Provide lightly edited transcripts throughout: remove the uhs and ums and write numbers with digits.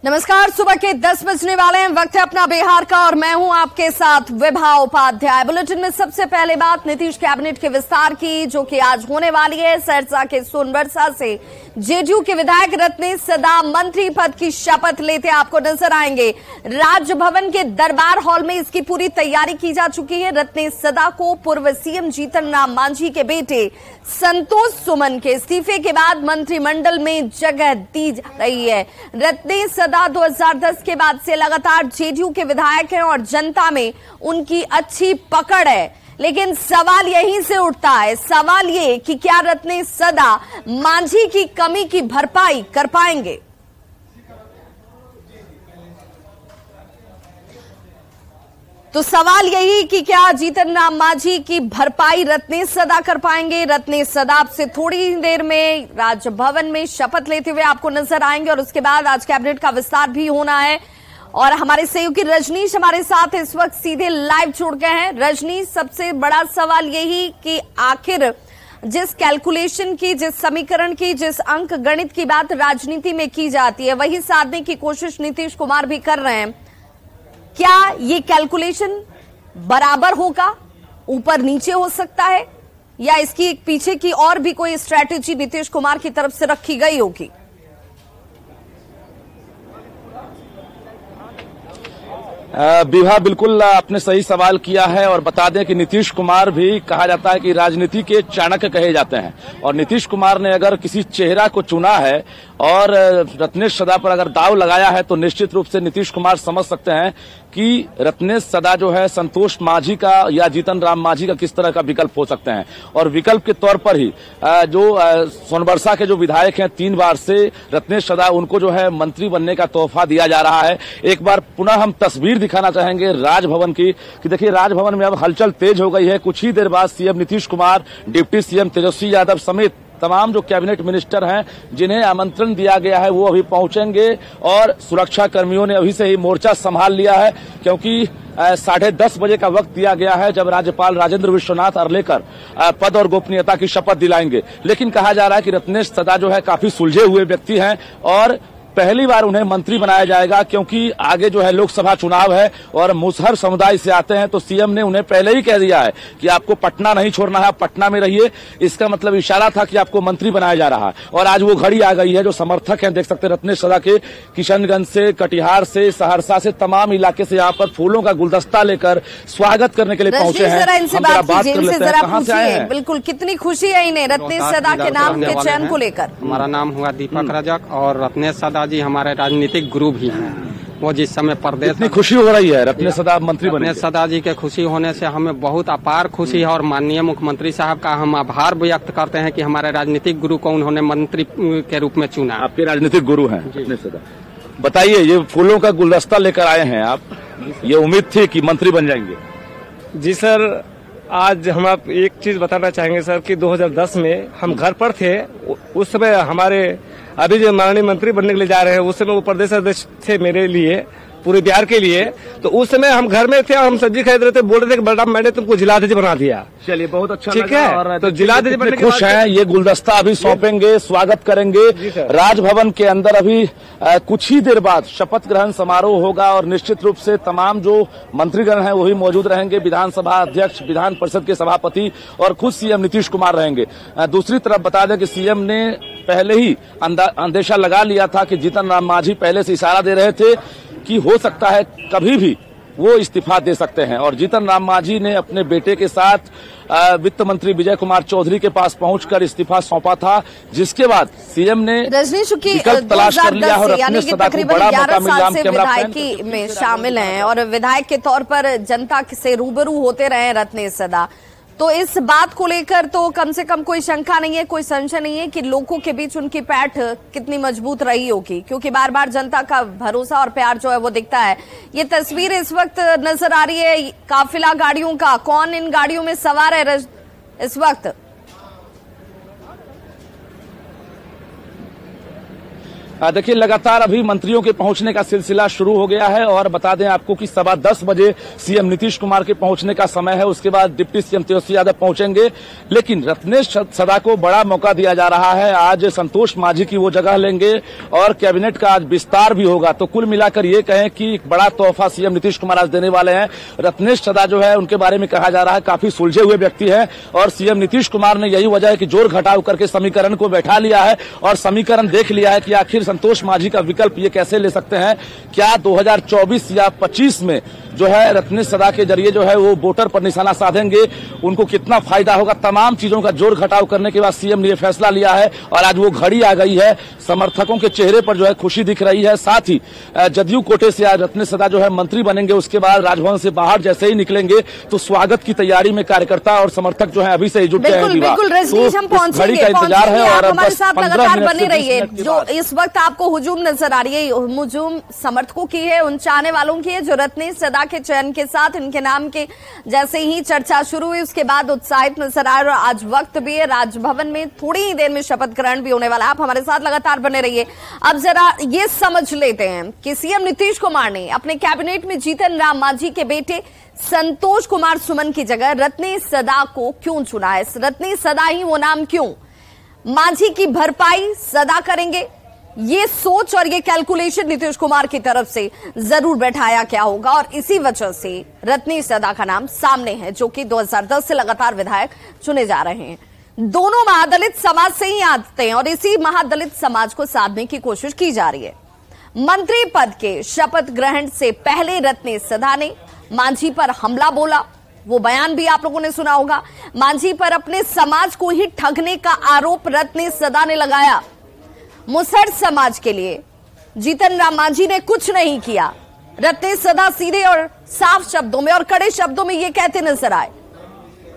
नमस्कार, सुबह के 10 बजने वाले हैं। वक्त है अपना बिहार का और मैं हूं आपके साथ विभा उपाध्याय। बुलेटिन में सबसे पहले बात नीतीश कैबिनेट के विस्तार की, जो कि आज होने वाली है। सरसा के सोनबरसा से जेडीयू के विधायक रत्नेश सदा मंत्री पद की शपथ लेते आपको नजर आएंगे। राजभवन के दरबार हॉल में इसकी पूरी तैयारी की जा चुकी है। रत्नेश सदा को पूर्व सीएम जीतन राम मांझी के बेटे संतोष सुमन के इस्तीफे के बाद मंत्रिमंडल में जगह दी जा रही है। रत्नेश सदा 2010 के बाद से लगातार जेडीयू के विधायक हैं और जनता में उनकी अच्छी पकड़ है। लेकिन सवाल यहीं से उठता है, सवाल ये कि क्या रत्नेश सदा मांझी की कमी की भरपाई कर पाएंगे। तो सवाल यही कि क्या जीतन राम मांझी की भरपाई रत्नेश सदा कर पाएंगे। रत्नेश सदा आपसे थोड़ी देर में राजभवन में शपथ लेते हुए आपको नजर आएंगे और उसके बाद आज कैबिनेट का विस्तार भी होना है। और हमारे सहयोगी रजनीश हमारे साथ इस वक्त सीधे लाइव जुड़ गए हैं। रजनीश, सबसे बड़ा सवाल यही कि आखिर जिस कैलकुलेशन की, जिस समीकरण की, जिस अंक गणित की बात राजनीति में की जाती है, वही साधने की कोशिश नीतीश कुमार भी कर रहे हैं। क्या ये कैलकुलेशन बराबर होगा, ऊपर नीचे हो सकता है, या इसकी पीछे की और भी कोई स्ट्रैटेजी नीतीश कुमार की तरफ से रखी गई होगी? विभा, बिल्कुल आपने सही सवाल किया है। और बता दें कि नीतीश कुमार भी कहा जाता है कि राजनीति के चाणक्य कहे जाते हैं। और नीतीश कुमार ने अगर किसी चेहरा को चुना है और रत्नेश सदा पर अगर दाव लगाया है, तो निश्चित रूप से नीतीश कुमार समझ सकते हैं कि रत्नेश सदा जो है संतोष मांझी का या जीतन राम मांझी का किस तरह का विकल्प हो सकते हैं। और विकल्प के तौर पर ही जो सोनबरसा के जो विधायक हैं 3 बार से रत्नेश सदा, उनको जो है मंत्री बनने का तोहफा दिया जा रहा है। एक बार पुनः हम तस्वीर दिखाना चाहेंगे राजभवन की, कि देखिए राजभवन में अब हलचल तेज हो गई है। कुछ ही देर बाद CM Nitish Kumar, deputy CM Tejashwi Yadav समेत तमाम जो कैबिनेट मिनिस्टर हैं जिन्हें आमंत्रण दिया गया है, वो अभी पहुंचेंगे। और सुरक्षा कर्मियों ने अभी से ही मोर्चा संभाल लिया है, क्योंकि 10:30 बजे का वक्त दिया गया है जब राज्यपाल राजेंद्र विश्वनाथ अर्लेकर पद और गोपनीयता की शपथ दिलाएंगे। लेकिन कहा जा रहा है कि रत्नेश सदा जो है काफी सुलझे हुए व्यक्ति हैं और पहली बार उन्हें मंत्री बनाया जाएगा, क्योंकि आगे जो है लोकसभा चुनाव है और मुसहर समुदाय से आते हैं। तो सीएम ने उन्हें पहले ही कह दिया है कि आपको पटना नहीं छोड़ना है, आप पटना में रहिए। इसका मतलब इशारा था कि आपको मंत्री बनाया जा रहा है। और आज वो घड़ी आ गई है। जो समर्थक हैं, देख सकते हैं रत्नेश सदा के, किशनगंज से, कटिहार से, सहरसा से, तमाम इलाके से यहाँ पर फूलों का गुलदस्ता लेकर स्वागत करने के लिए पहुंचे हैं। हम बात कर लेते हैं, कहां से आए हैं? बिल्कुल, कितनी खुशी है इन्हें रत्नेश सदा के नाम के चयन को लेकर। हमारा नाम हुआ दीपक रजक और रत्नेश सदा जी हमारे राजनीतिक गुरु भी हैं। वो जिस समय प्रदेश, इतनी खुशी हो रही है रत्नेश सदा मंत्री बने। रत्नेश सदा जी के खुशी होने से हमें बहुत अपार खुशी है और माननीय मुख्यमंत्री साहब का हम आभार व्यक्त करते हैं कि हमारे राजनीतिक गुरु को उन्होंने मंत्री के रूप में चुना। आपके राजनीतिक गुरु हैं रत्नेश सदा। बताइए, ये फूलों का गुलदस्ता लेकर आए हैं आप, ये उम्मीद थी कि मंत्री बन जाएंगे? जी सर, आज हम आप एक चीज बताना चाहेंगे सर कि 2010 में हम घर पर थे। उस समय हमारे अभी जो माननीय मंत्री बनने के लिए जा रहे हैं, उस समय वो प्रदेश अध्यक्ष थे मेरे लिए, पूरे बिहार के लिए। तो उस समय हम घर में थे और हम सब्जी खरीद रहे थे, बोल रहे थे कि बलराम मैंने तुमको जिलाध्यक्ष बना दिया। चलिए, बहुत अच्छा ठीक है। और तो जिलाध्यक्ष बनने के खुश हैं। ये गुलदस्ता अभी सौंपेंगे, स्वागत करेंगे राजभवन के अंदर। अभी कुछ ही देर बाद शपथ ग्रहण समारोह होगा और निश्चित रूप से तमाम जो मंत्रीगण हैं वही मौजूद रहेंगे। विधानसभा अध्यक्ष, विधान परिषद के सभापति और खुद सीएम नीतीश कुमार रहेंगे। दूसरी तरफ बता दें कि सीएम ने पहले ही अंदेशा लगा लिया था कि जीतन राम मांझी पहले से इशारा दे रहे थे कि हो सकता है कभी भी वो इस्तीफा दे सकते हैं। और जीतन राम मांझी ने अपने बेटे के साथ वित्त मंत्री विजय कुमार चौधरी के पास पहुंचकर इस्तीफा सौंपा था, जिसके बाद सीएम ने विकल्प तलाश कर लिया और अपने सदा को बड़ा मौका मिला। विधायकी में शामिल हैं और विधायक के तौर पर जनता से रूबरू होते रहे रत्नेश सदा। तो इस बात को लेकर तो कम से कम कोई शंका नहीं है, कोई संशय नहीं है कि लोगों के बीच उनकी पैठ कितनी मजबूत रही होगी, क्योंकि बार बार जनता का भरोसा और प्यार जो है वो दिखता है। ये तस्वीर इस वक्त नजर आ रही है काफिला गाड़ियों का। कौन इन गाड़ियों में सवार है इस वक्त? देखिए, लगातार अभी मंत्रियों के पहुंचने का सिलसिला शुरू हो गया है और बता दें आपको कि 10:15 बजे सीएम नीतीश कुमार के पहुंचने का समय है। उसके बाद डिप्टी सीएम तेजस्वी यादव पहुंचेंगे, लेकिन रत्नेश सदा को बड़ा मौका दिया जा रहा है। आज संतोष मांझी की वो जगह लेंगे और कैबिनेट का आज विस्तार भी होगा। तो कुल मिलाकर ये कहें कि एक बड़ा तोहफा सीएम नीतीश कुमार आज देने वाले हैं। रत्नेश सदा जो है उनके बारे में कहा जा रहा है काफी सुलझे हुए व्यक्ति है और सीएम नीतीश कुमार ने यही वजह है कि जोड़ घटाव करके समीकरण को बैठा लिया है और समीकरण देख लिया है कि आखिर संतोष मांझी का विकल्प ये कैसे ले सकते हैं। क्या 2024 या 25 में जो है रत्नेश सदा के जरिए जो है वो वोटर पर निशाना साधेंगे, उनको कितना फायदा होगा, तमाम चीजों का जोड़ घटाव करने के बाद सीएम ने ये फैसला लिया है और आज वो घड़ी आ गई है। समर्थकों के चेहरे पर जो है खुशी दिख रही है। साथ ही जदयू कोटे से आज रत्नेश सदा जो है मंत्री बनेंगे। उसके बाद राजभवन से बाहर जैसे ही निकलेंगे तो स्वागत की तैयारी में कार्यकर्ता और समर्थक जो है अभी से ही जुट गए हैं। बिल्कुल रजनीश, हम पहुंचेंगे, घड़ी का इंतजार है और हमारे साथ लगातार बने रहिए। जो इस वक्त आपको हुजूम नजर आ रही है, हुजूम समर्थकों की है, उन चाहने वालों की है जो रत्नेश सदा के चयन के साथ इनके नाम के जैसे ही चर्चा शुरू हुई उसके बाद उत्साहित नजर आए और आज वक्त भी है। राजभवन में थोड़ी ही देर में शपथ ग्रहण भी होने वाला है। आप हमारे साथ लगातार बने रहिए। अब जरा ये समझ लेते हैं कि सीएम नीतीश कुमार ने अपने कैबिनेट में जीतन राम मांझी के बेटे संतोष कुमार सुमन की जगह रत्नेश सदा को क्यों चुना है। रत्नेश सदा ही वो नाम क्यों? मांझी की भरपाई सदा करेंगे, ये सोच और ये कैलकुलेशन नीतीश कुमार की तरफ से जरूर बैठाया क्या होगा और इसी वजह से रत्नेश सदा का नाम सामने है जो कि 2010 से लगातार विधायक चुने जा रहे हैं। दोनों महादलित समाज से ही आते हैं और इसी महादलित समाज को साधने की कोशिश की जा रही है। मंत्री पद के शपथ ग्रहण से पहले रत्नेश सदा ने मांझी पर हमला बोला, वो बयान भी आप लोगों ने सुना होगा। मांझी पर अपने समाज को ही ठगने का आरोप रत्नेश सदा ने लगाया। मुसहर समाज के लिए जीतन राम मांझी ने कुछ नहीं किया। रत्नेश सदा सीधे और साफ शब्दों में और कड़े शब्दों में ये कहते नजर आए,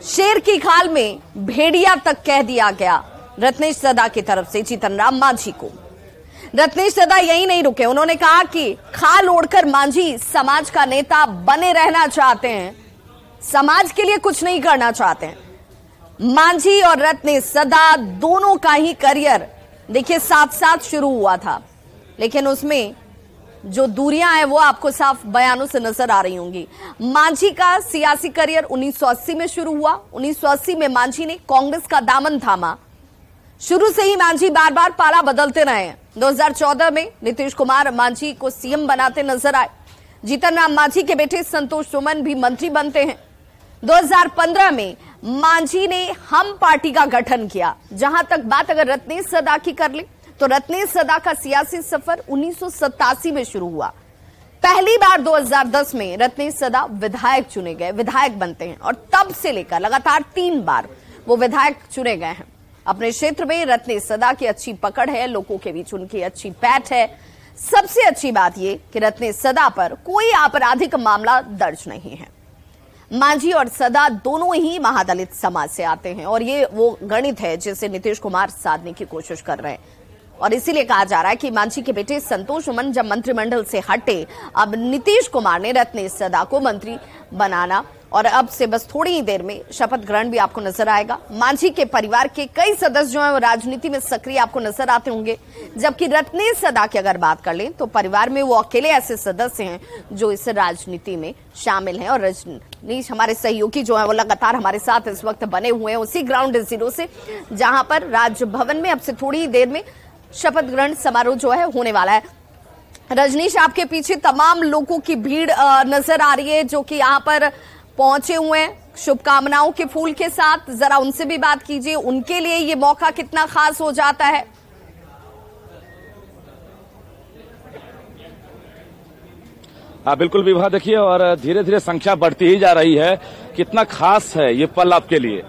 शेर की खाल में भेड़िया तक कह दिया गया रत्नेश सदा की तरफ से जीतन राम मांझी को। रत्नेश सदा यही नहीं रुके, उन्होंने कहा कि खाल ओढ़कर मांझी समाज का नेता बने रहना चाहते हैं, समाज के लिए कुछ नहीं करना चाहते हैं। मांझी और रत्नेश सदा दोनों का ही करियर देखिए साथ साथ शुरू हुआ था, लेकिन उसमें जो दूरियां हैं वो आपको साफ बयानों से नजर आ रही होंगी। मांझी का सियासी करियर 1980 में शुरू हुआ। 1980 में मांझी ने कांग्रेस का दामन थामा। शुरू से ही मांझी बार बार पाला बदलते रहे। 2014 में नीतीश कुमार मांझी को सीएम बनाते नजर आए। जीतन राम मांझी के बेटे संतोष सुमन भी मंत्री बनते हैं। 2015 में मांझी ने हम पार्टी का गठन किया। जहां तक बात अगर रत्नेश सदा की कर ले तो रत्नेश सदा का सियासी सफर 1987 में शुरू हुआ। पहली बार 2010 में रत्नेश सदा विधायक चुने गए, विधायक बनते हैं और तब से लेकर लगातार 3 बार वो विधायक चुने गए हैं। अपने क्षेत्र में रत्नेश सदा की अच्छी पकड़ है, लोगों के बीच उनकी अच्छी पैठ है। सबसे अच्छी बात यह कि रत्नेश सदा पर कोई आपराधिक मामला दर्ज नहीं है। मांझी और सदा दोनों ही महादलित समाज से आते हैं और ये वो गणित है जिसे नीतीश कुमार साधने की कोशिश कर रहे हैं और इसीलिए कहा जा रहा है कि मांझी के बेटे संतोष सुमन जब मंत्रिमंडल से हटे, अब नीतीश कुमार ने रत्नेश सदा को मंत्री बनाना और अब से बस थोड़ी ही देर में शपथ ग्रहण भी आपको नजर आएगा। मांझी के परिवार के कई सदस्य जो हैं वो राजनीति में सक्रिय आपको नजर आते होंगे, जबकि रत्नेश सदा की अगर बात कर लें तो परिवार में वो अकेले ऐसे सदस्य हैं जो इस राजनीति में शामिल हैं। और रजनीश हमारे सहयोगी जो है वो लगातार हमारे साथ इस वक्त बने हुए हैं उसी ग्राउंड जीरो से, जहां पर राजभवन में अब से थोड़ी ही देर में शपथ ग्रहण समारोह जो है होने वाला है। रजनीश, आपके पीछे तमाम लोगों की भीड़ नजर आ रही है जो कि यहाँ पर पहुंचे हुए हैं शुभकामनाओं के फूल के साथ। जरा उनसे भी बात कीजिए, उनके लिए ये मौका कितना खास हो जाता है। बिल्कुल विभा, देखिए और धीरे धीरे संख्या बढ़ती ही जा रही है। कितना खास है ये पल आपके लिए?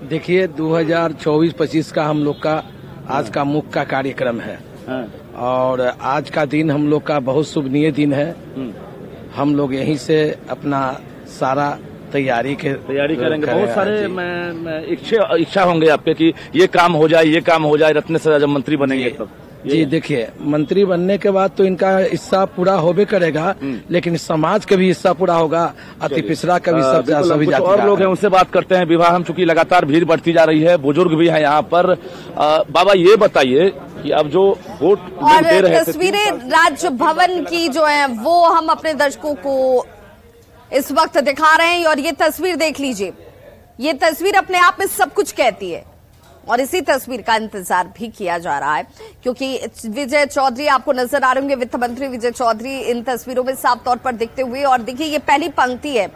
देखिए 2024-25 का हम लोग का आज का मुख्य का कार्यक्रम है और आज का दिन हम लोग का बहुत शुभनीय दिन है। हम लोग यहीं से अपना सारा तैयारी करेंगे। बहुत सारे इच्छा होंगे आपके कि ये काम हो जाए, ये काम हो जाए, रत्नेश सदा जब मंत्री बनेंगे तब। जी देखिए, मंत्री बनने के बाद तो इनका हिस्सा पूरा होबे करेगा, लेकिन समाज का भी हिस्सा पूरा होगा, अति पिछड़ा का भी सभी जाति और लोग हैं उनसे बात करते हैं। विवाह हम चूंकि लगातार भीड़ बढ़ती जा रही है, बुजुर्ग भी है यहाँ पर। बाबा ये बताइए कि अब जो वोट और दे रहे थे, तस्वीरें राजभवन की जो है वो हम अपने दर्शकों को इस वक्त दिखा रहे हैं और ये तस्वीर देख लीजिए। ये तस्वीर अपने आप में सब कुछ कहती है और इसी तस्वीर का इंतजार भी किया जा रहा है क्योंकि विजय चौधरी आपको नजर आ रहे होंगे, वित्त मंत्री विजय चौधरी इन तस्वीरों में साफ तौर पर दिखते हुए। और देखिए ये पहली पंक्ति है,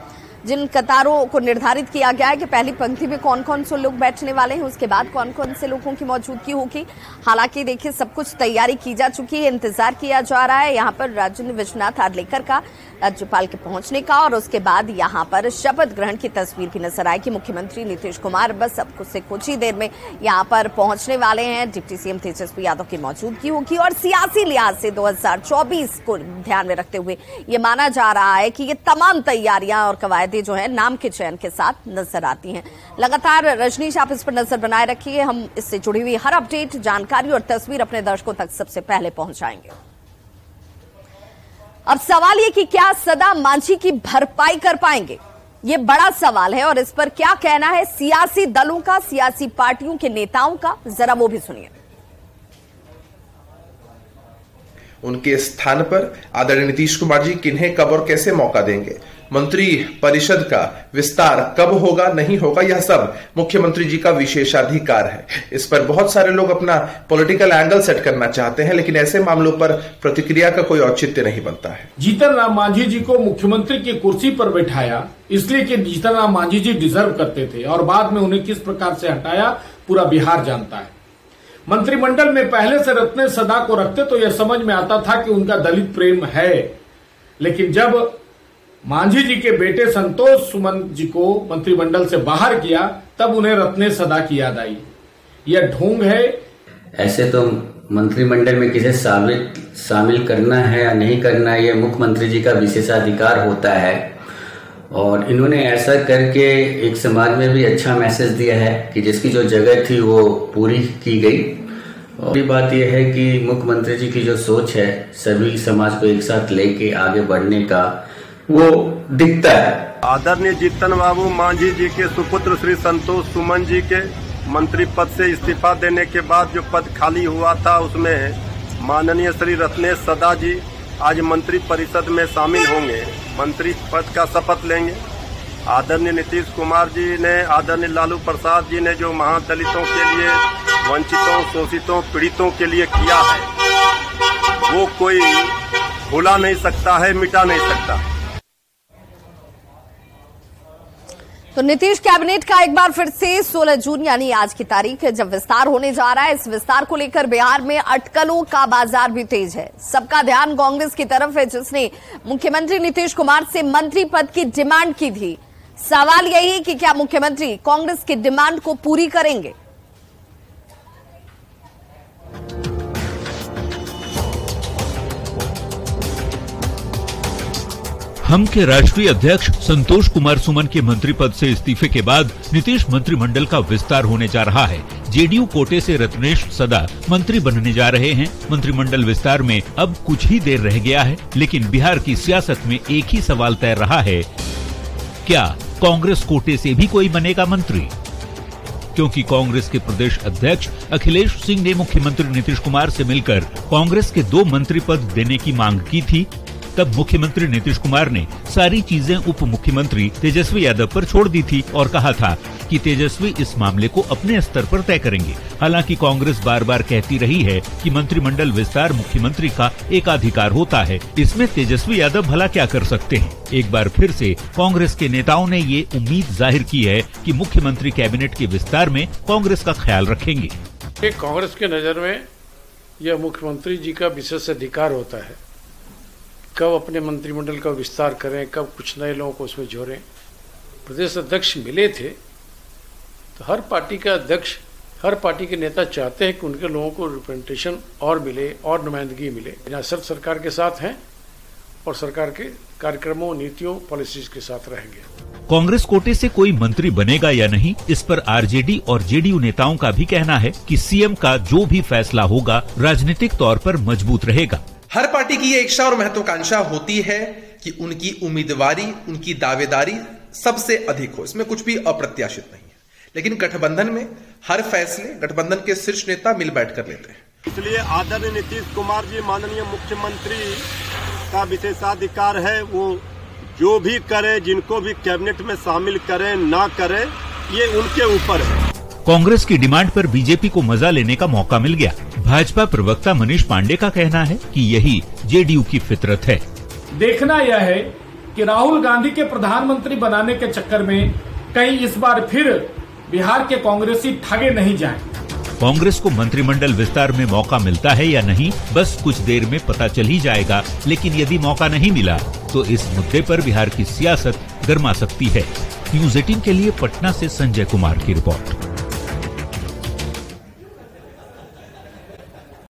जिन कतारों को निर्धारित किया गया है कि पहली पंक्ति में कौन कौन से लोग बैठने वाले हैं, उसके बाद कौन कौन से लोगों की मौजूदगी होगी। हालांकि देखिए सब कुछ तैयारी की जा चुकी है, इंतजार किया जा रहा है यहाँ पर राजेंद्र विश्वनाथ आर्लेकर का राज्यपाल के पहुंचने का और उसके बाद यहाँ पर शपथ ग्रहण की तस्वीर भी नजर आएगी। मुख्यमंत्री नीतीश कुमार बस अब कुछ ही देर में यहाँ पर पहुंचने वाले हैं। डिप्टी सीएम तेजस्वी यादव की मौजूदगी होगी और सियासी लिहाज से 2024 को ध्यान में रखते हुए ये माना जा रहा है कि ये तमाम तैयारियां और कवायदे जो है नाम के चयन के साथ नजर आती हैं। लगातार रजनीश आप इस पर नजर बनाए रखिए, हम इससे जुड़ी हुई हर अपडेट, जानकारी और तस्वीर अपने दर्शकों तक सबसे पहले पहुंचाएंगे। अब सवाल ये कि क्या सदा मांझी की भरपाई कर पाएंगे, ये बड़ा सवाल है और इस पर क्या कहना है सियासी दलों का, सियासी पार्टियों के नेताओं का, जरा वो भी सुनिए। उनके स्थान पर आदरणीय नीतीश कुमार जी किन्हें कब और कैसे मौका देंगे, मंत्री परिषद का विस्तार कब होगा नहीं होगा, यह सब मुख्यमंत्री जी का विशेषाधिकार है। इस पर बहुत सारे लोग अपना पॉलिटिकल एंगल सेट करना चाहते हैं, लेकिन ऐसे मामलों पर प्रतिक्रिया का कोई औचित्य नहीं बनता है। जीतन राम मांझी जी को मुख्यमंत्री की कुर्सी पर बैठाया इसलिए कि जीतन राम मांझी जी डिजर्व करते थे और बाद में उन्हें किस प्रकार से हटाया पूरा बिहार जानता है। मंत्रिमंडल में पहले से रत्ने सदा को रखते तो यह समझ में आता था कि उनका दलित प्रेम है, लेकिन जब मांझी जी के बेटे संतोष सुमन जी को मंत्रिमंडल से बाहर किया तब उन्हें रत्ने सदा की याद आई। यह ढोंग है। ऐसे तो मंत्रिमंडल में किसे शामिल करना है या नहीं करना है, यह मुख्यमंत्री जी का विशेषाधिकार होता है और इन्होंने ऐसा करके एक समाज में भी अच्छा मैसेज दिया है कि जिसकी जो जगह थी वो पूरी की गई। और बात यह है कि मुख्यमंत्री जी की जो सोच है सभी समाज को एक साथ लेके आगे बढ़ने का, वो दिखता है। आदरणीय जीतन बाबू मांझी जी के सुपुत्र श्री संतोष सुमन जी के मंत्री पद से इस्तीफा देने के बाद जो पद खाली हुआ था उसमें माननीय श्री रत्नेश सदा जी आज मंत्री परिषद में शामिल होंगे, मंत्री पद का शपथ लेंगे। आदरणीय नीतीश कुमार जी ने, आदरणीय लालू प्रसाद जी ने जो महादलितों के लिए, वंचितों, शोषितों, पीड़ितों के लिए किया है वो कोई भुला नहीं सकता है, मिटा नहीं सकता है। तो नीतीश कैबिनेट का एक बार फिर से 16 जून यानी आज की तारीख है जब विस्तार होने जा रहा है। इस विस्तार को लेकर बिहार में अटकलों का बाजार भी तेज है। सबका ध्यान कांग्रेस की तरफ है जिसने मुख्यमंत्री नीतीश कुमार से मंत्री पद की डिमांड की थी। सवाल यही है कि क्या मुख्यमंत्री कांग्रेस की डिमांड को पूरी करेंगे। हम के राष्ट्रीय अध्यक्ष संतोष कुमार सुमन के मंत्री पद से इस्तीफे के बाद नीतीश मंत्रिमंडल का विस्तार होने जा रहा है। जेडीयू कोटे से रत्नेश सदा मंत्री बनने जा रहे हैं। मंत्रिमंडल विस्तार में अब कुछ ही देर रह गया है, लेकिन बिहार की सियासत में एक ही सवाल तैर रहा है, क्या कांग्रेस कोटे से भी कोई बनेगा मंत्री? क्योंकि कांग्रेस के प्रदेश अध्यक्ष अखिलेश सिंह ने मुख्यमंत्री नीतीश कुमार से मिलकर कांग्रेस के 2 मंत्री पद देने की मांग की थी। तब मुख्यमंत्री नीतीश कुमार ने सारी चीजें उप मुख्यमंत्री तेजस्वी यादव पर छोड़ दी थी और कहा था कि तेजस्वी इस मामले को अपने स्तर पर तय करेंगे। हालांकि कांग्रेस बार बार कहती रही है कि मंत्रिमंडल विस्तार मुख्यमंत्री का एकाधिकार होता है, इसमें तेजस्वी यादव भला क्या कर सकते हैं। एक बार फिर से कांग्रेस के नेताओं ने ये उम्मीद जाहिर की है कि मुख्यमंत्री कैबिनेट के विस्तार में कांग्रेस का ख्याल रखेंगे। कांग्रेस के नजर में यह मुख्यमंत्री जी का विशेष अधिकार होता है, कब अपने मंत्रिमंडल का विस्तार करें, कब कुछ नए लोगों को उसमें जोड़ें। प्रदेश अध्यक्ष मिले थे तो हर पार्टी का अध्यक्ष, हर पार्टी के नेता चाहते हैं कि उनके लोगों को रिप्रेजेंटेशन और मिले और नुमाइंदगी मिले। यहाँ सब सरकार के साथ हैं और सरकार के कार्यक्रमों, नीतियों, पॉलिसीज के साथ रहेंगे। कांग्रेस कोटे से कोई मंत्री बनेगा या नहीं, इस पर आरजेडी और जेडीयू नेताओं का भी कहना है कि सीएम का जो भी फैसला होगा राजनीतिक तौर पर मजबूत रहेगा। हर पार्टी की ये इच्छा और महत्वाकांक्षा होती है कि उनकी उम्मीदवारी, उनकी दावेदारी सबसे अधिक हो, इसमें कुछ भी अप्रत्याशित नहीं है। लेकिन गठबंधन में हर फैसले गठबंधन के शीर्ष नेता मिल बैठ कर लेते हैं इसलिए आदरणीय नीतीश कुमार जी माननीय मुख्यमंत्री का विशेषाधिकार है, वो जो भी करे, जिनको भी कैबिनेट में शामिल करे ना करे, ये उनके ऊपर है। कांग्रेस की डिमांड पर बीजेपी को मजा लेने का मौका मिल गया। भाजपा प्रवक्ता मनीष पांडे का कहना है कि यही जेडीयू की फितरत है। देखना यह है कि राहुल गांधी के प्रधानमंत्री बनाने के चक्कर में कहीं इस बार फिर बिहार के कांग्रेसी ठगे नहीं जाएं। कांग्रेस को मंत्रिमंडल विस्तार में मौका मिलता है या नहीं, बस कुछ देर में पता चल ही जाएगा। लेकिन यदि मौका नहीं मिला तो इस मुद्दे पर बिहार की सियासत गर्मा सकती है। न्यूज़ 18 के लिए पटना से संजय कुमार की रिपोर्ट।